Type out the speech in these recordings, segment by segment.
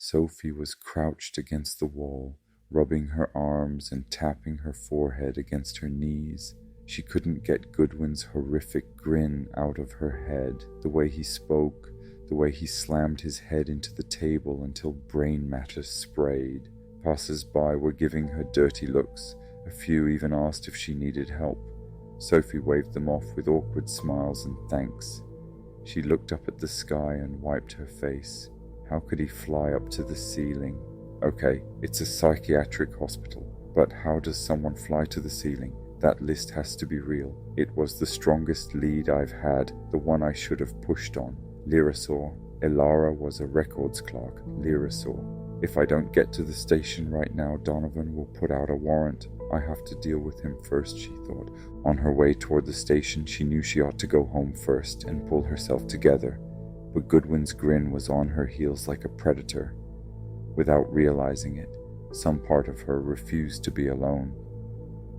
Sophie was crouched against the wall, rubbing her arms and tapping her forehead against her knees. She couldn't get Goodwin's horrific grin out of her head, the way he spoke, the way he slammed his head into the table until brain matter sprayed. Passers-by were giving her dirty looks. A few even asked if she needed help. Sophie waved them off with awkward smiles and thanks. She looked up at the sky and wiped her face. How could he fly up to the ceiling? Okay, it's a psychiatric hospital, but how does someone fly to the ceiling? That list has to be real. It was the strongest lead I've had, the one I should have pushed on. Lyra saw. Elara was a records clerk. Lyra saw. If I don't get to the station right now, Donovan will put out a warrant. I have to deal with him first, she thought. On her way toward the station, she knew she ought to go home first and pull herself together. But Goodwin's grin was on her heels like a predator. Without realizing it, some part of her refused to be alone.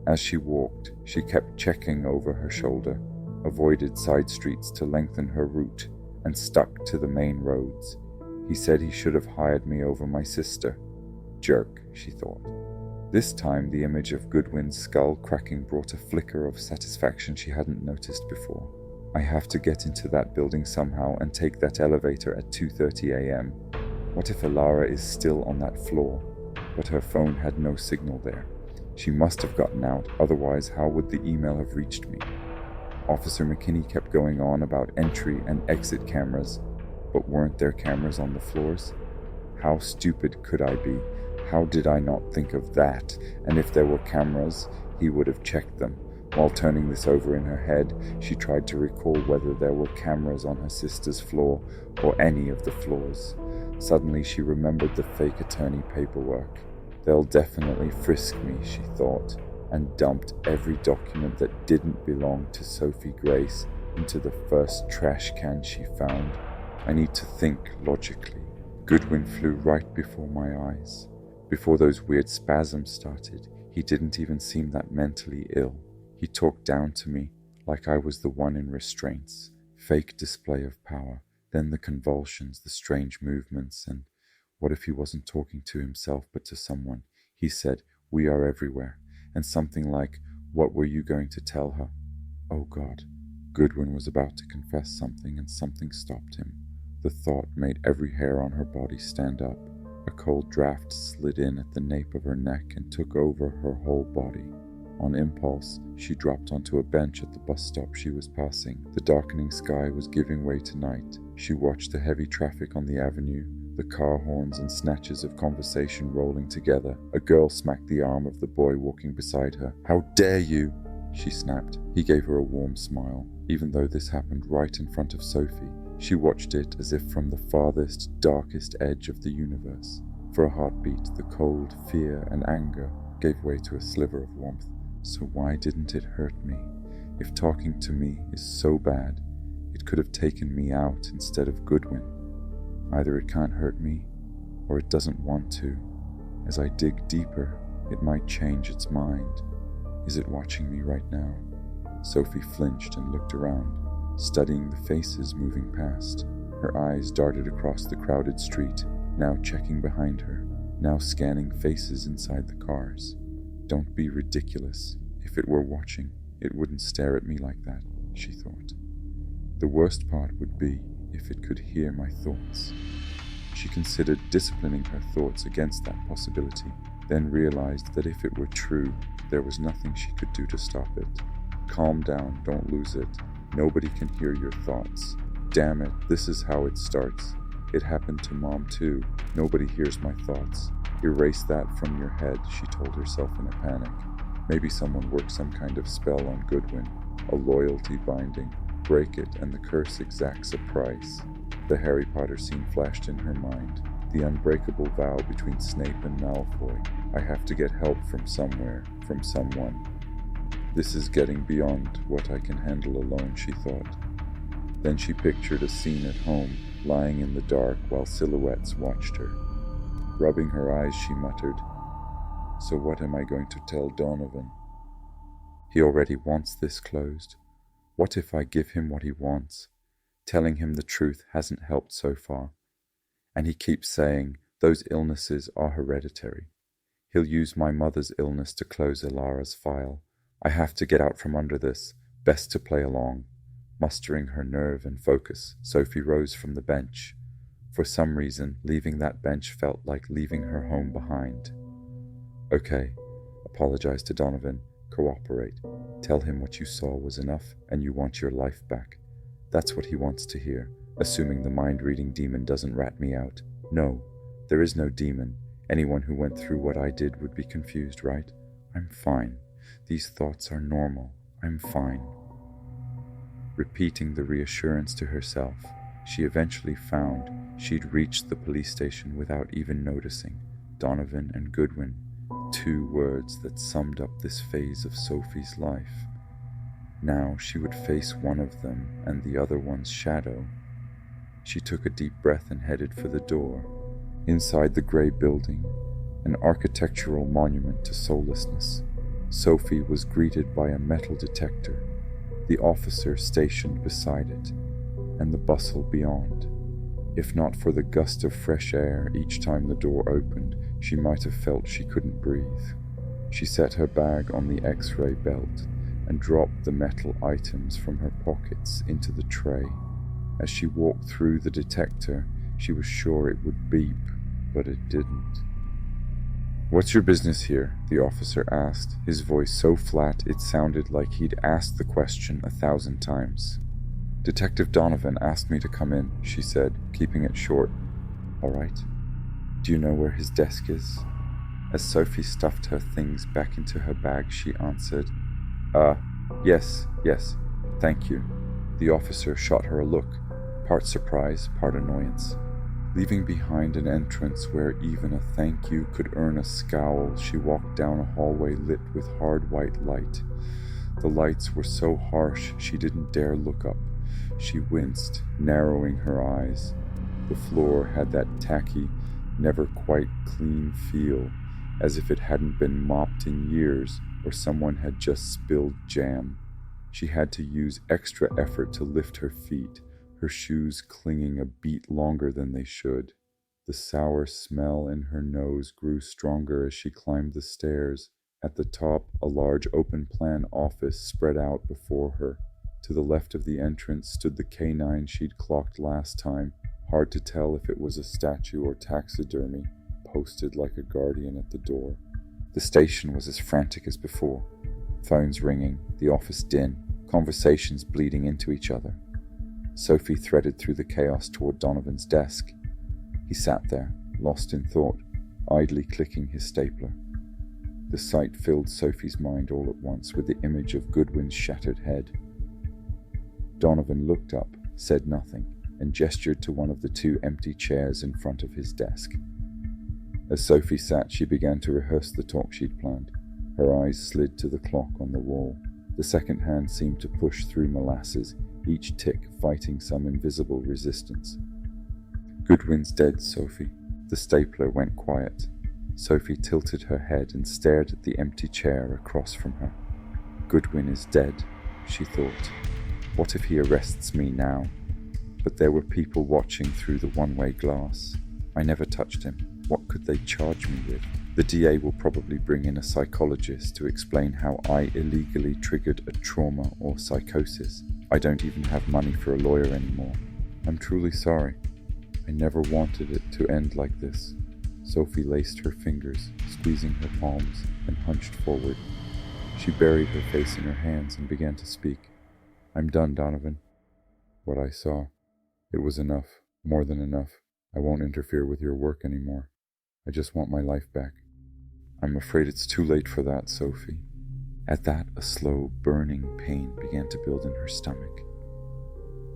As she walked, she kept checking over her shoulder, avoided side streets to lengthen her route, and stuck to the main roads. He said he should have hired me over my sister. Jerk, she thought. This time the image of Goodwin's skull cracking brought a flicker of satisfaction she hadn't noticed before. I have to get into that building somehow and take that elevator at 2:30 a.m. What if Elara is still on that floor? But her phone had no signal there. She must have gotten out, otherwise how would the email have reached me? Officer McKinney kept going on about entry and exit cameras, but weren't there cameras on the floors? How stupid could I be? How did I not think of that? And if there were cameras, he would have checked them. While turning this over in her head, she tried to recall whether there were cameras on her sister's floor or any of the floors. Suddenly she remembered the fake attorney paperwork. They'll definitely frisk me, she thought, and dumped every document that didn't belong to Sophie Grace into the first trash can she found. I need to think logically. Goodwin flew right before my eyes. Before those weird spasms started, he didn't even seem that mentally ill. He talked down to me like I was the one in restraints. Fake display of power, then the convulsions, the strange movements, and what if he wasn't talking to himself but to someone? He said, "We are everywhere," and something like, "What were you going to tell her?" Oh God. Goodwin was about to confess something, and something stopped him. The thought made every hair on her body stand up. A cold draft slid in at the nape of her neck and took over her whole body. On impulse, she dropped onto a bench at the bus stop she was passing. The darkening sky was giving way to night. She watched the heavy traffic on the avenue, the car horns and snatches of conversation rolling together. A girl smacked the arm of the boy walking beside her. "How dare you!" she snapped. He gave her a warm smile. Even though this happened right in front of Sophie, she watched it as if from the farthest, darkest edge of the universe. For a heartbeat, the cold fear and anger gave way to a sliver of warmth. So why didn't it hurt me? If talking to me is so bad, it could have taken me out instead of Goodwin. Either it can't hurt me, or it doesn't want to. As I dig deeper, it might change its mind. Is it watching me right now? Sophie flinched and looked around, studying the faces moving past. Her eyes darted across the crowded street, now checking behind her, now scanning faces inside the cars. Don't be ridiculous. If it were watching, it wouldn't stare at me like that, she thought. The worst part would be if it could hear my thoughts. She considered disciplining her thoughts against that possibility, then realized that if it were true, there was nothing she could do to stop it. Calm down, don't lose it. Nobody can hear your thoughts. Damn it, this is how it starts. It happened to Mom too. Nobody hears my thoughts. Erase that from your head, she told herself in a panic. Maybe someone worked some kind of spell on Goodwin, a loyalty binding. Break it and the curse exacts a price. The Harry Potter scene flashed in her mind. The unbreakable vow between Snape and Malfoy. I have to get help from somewhere, from someone. This is getting beyond what I can handle alone, she thought. Then she pictured a scene at home, lying in the dark while silhouettes watched her. Rubbing her eyes, she muttered, "So what am I going to tell Donovan? He already wants this closed. What if I give him what he wants? Telling him the truth hasn't helped so far. And he keeps saying, Those illnesses are hereditary. He'll use my mother's illness to close Elara's file. I have to get out from under this. Best to play along. Mustering her nerve and focus, Sophie rose from the bench. For some reason, leaving that bench felt like leaving her home behind. Okay, apologize to Donovan. Cooperate. Tell him what you saw was enough and you want your life back. That's what he wants to hear, assuming the mind-reading demon doesn't rat me out. No, there is no demon. Anyone who went through what I did would be confused, right? I'm fine. These thoughts are normal. I'm fine. Repeating the reassurance to herself, she eventually found she'd reached the police station without even noticing. Donovan and Goodwin, 2 words that summed up this phase of Sophie's life. Now she would face one of them and the other one's shadow. She took a deep breath and headed for the door. Inside the grey building, an architectural monument to soullessness, Sophie was greeted by a metal detector, the officer stationed beside it, and the bustle beyond. If not for the gust of fresh air each time the door opened, she might have felt she couldn't breathe. She set her bag on the X-ray belt and dropped the metal items from her pockets into the tray. As she walked through the detector, she was sure it would beep, but it didn't. "What's your business here?" the officer asked, his voice so flat it sounded like he'd asked the question 1,000 times. "Detective Donovan asked me to come in," she said, keeping it short. "All right. Do you know where his desk is?" As Sophie stuffed her things back into her bag, she answered, Yes, thank you." The officer shot her a look, part surprise, part annoyance. Leaving behind an entrance where even a thank you could earn a scowl, she walked down a hallway lit with hard white light. The lights were so harsh she didn't dare look up. She winced, narrowing her eyes. The floor had that tacky, never quite clean feel, as if it hadn't been mopped in years or someone had just spilled jam. She had to use extra effort to lift her feet, her shoes clinging a beat longer than they should. The sour smell in her nose grew stronger as she climbed the stairs. At the top, a large open-plan office spread out before her. To the left of the entrance stood the canine she'd clocked last time, hard to tell if it was a statue or taxidermy, posted like a guardian at the door. The station was as frantic as before. Phones ringing, the office din, conversations bleeding into each other. Sophie threaded through the chaos toward Donovan's desk. He sat there, lost in thought, idly clicking his stapler. The sight filled Sophie's mind all at once with the image of Goodwin's shattered head. Donovan looked up, said nothing, and gestured to one of the 2 empty chairs in front of his desk. As Sophie sat, she began to rehearse the talk she'd planned. Her eyes slid to the clock on the wall. The second hand seemed to push through molasses, each tick fighting some invisible resistance. "Goodwin's dead, Sophie." The stapler went quiet. Sophie tilted her head and stared at the empty chair across from her. "Goodwin is dead," she thought. "What if he arrests me now?" But there were people watching through the one-way glass. I never touched him. What could they charge me with? The DA will probably bring in a psychologist to explain how I illegally triggered a trauma or psychosis. I don't even have money for a lawyer anymore. I'm truly sorry. I never wanted it to end like this. Sophie laced her fingers, squeezing her palms, and hunched forward. She buried her face in her hands and began to speak. "I'm done, Donovan. What I saw, it was enough, more than enough. I won't interfere with your work anymore. I just want my life back." "I'm afraid it's too late for that, Sophie." At that, a slow, burning pain began to build in her stomach.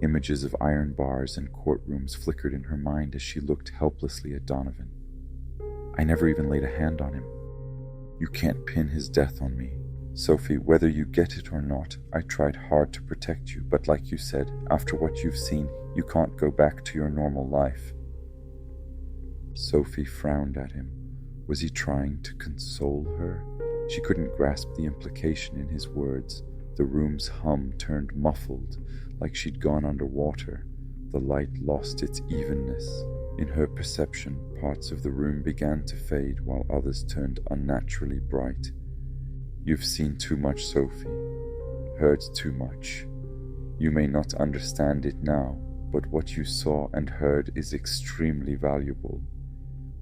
Images of iron bars and courtrooms flickered in her mind as she looked helplessly at Donovan. "I never even laid a hand on him. You can't pin his death on me. Sophie, whether you get it or not, I tried hard to protect you, but like you said, after what you've seen, you can't go back to your normal life." Sophie frowned at him. Was he trying to console her? She couldn't grasp the implication in his words. The room's hum turned muffled, like she'd gone underwater. The light lost its evenness. In her perception, parts of the room began to fade while others turned unnaturally bright. You've seen too much, Sophie. Heard too much. You may not understand it now, but what you saw and heard is extremely valuable.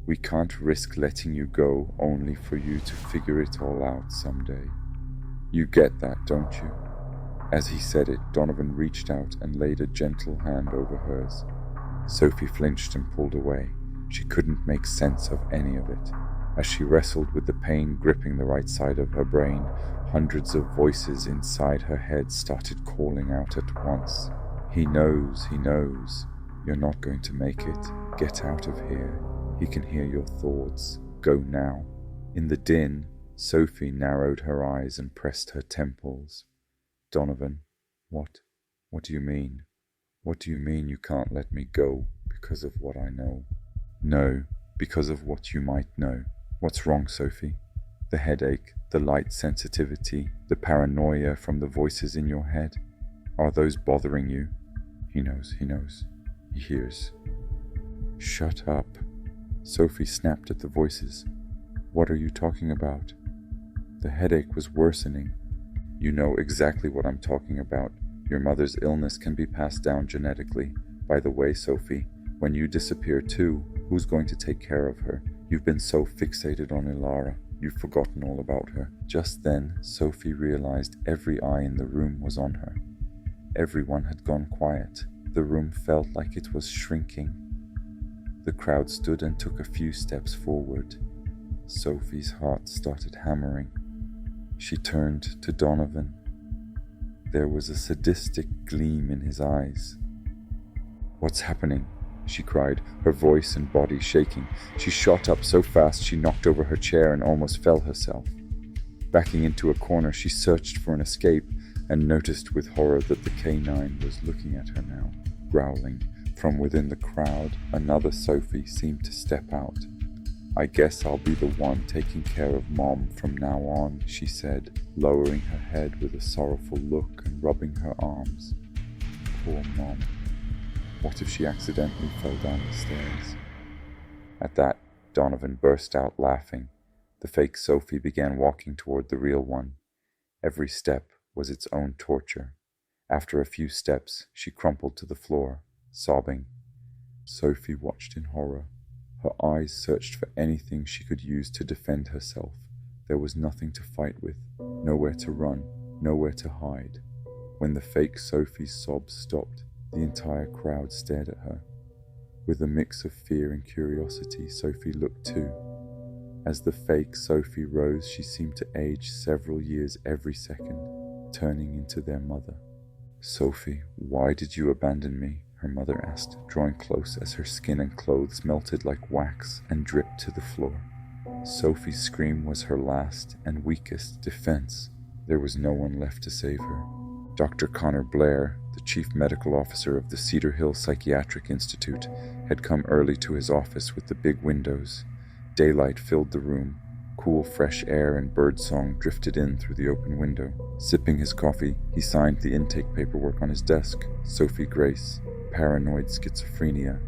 We can't risk letting you go only for you to figure it all out someday. You get that, don't you? As he said it, Donovan reached out and laid a gentle hand over hers. Sophie flinched and pulled away. She couldn't make sense of any of it. As she wrestled with the pain gripping the right side of her brain, hundreds of voices inside her head started calling out at once. He knows. You're not going to make it. Get out of here. He can hear your thoughts. Go now. In the din, Sophie narrowed her eyes and pressed her temples. Donovan, what? What do you mean? What do you mean you can't let me go because of what I know? No, because of what you might know. What's wrong, Sophie? The headache, the light sensitivity, the paranoia from the voices in your head? Are those bothering you? He knows. He hears. Shut up. Sophie snapped at the voices. What are you talking about? The headache was worsening. You know exactly what I'm talking about. Your mother's illness can be passed down genetically. By the way, Sophie, when you disappear too, who's going to take care of her? You've been so fixated on Elara, you've forgotten all about her. Just then, Sophie realized every eye in the room was on her. Everyone had gone quiet. The room felt like it was shrinking. The crowd stood and took a few steps forward. Sophie's heart started hammering. She turned to Donovan. There was a sadistic gleam in his eyes. What's happening? She cried, her voice and body shaking. She shot up so fast she knocked over her chair and almost fell herself. Backing into a corner, she searched for an escape and noticed with horror that the canine was looking at her now, growling. From within the crowd, another Sophie seemed to step out. I guess I'll be the one taking care of Mom from now on, she said, lowering her head with a sorrowful look and rubbing her arms. Poor Mom. What if she accidentally fell down the stairs? At that, Donovan burst out laughing. The fake Sophie began walking toward the real one. Every step was its own torture. After a few steps, she crumpled to the floor, sobbing. Sophie watched in horror. Her eyes searched for anything she could use to defend herself. There was nothing to fight with, nowhere to run, nowhere to hide. When the fake Sophie's sobs stopped, the entire crowd stared at her. With a mix of fear and curiosity, Sophie looked too. As the fake Sophie rose, she seemed to age several years every second, turning into their mother. Sophie, why did you abandon me? Her mother asked, drawing close as her skin and clothes melted like wax and dripped to the floor. Sophie's scream was her last and weakest defense. There was no one left to save her. Dr. Connor Blair, the chief medical officer of the Cedar Hill Psychiatric Institute, had come early to his office with the big windows. Daylight filled the room. Cool, fresh air and birdsong drifted in through the open window. Sipping his coffee, he signed the intake paperwork on his desk. Sophie Grace, paranoid schizophrenia,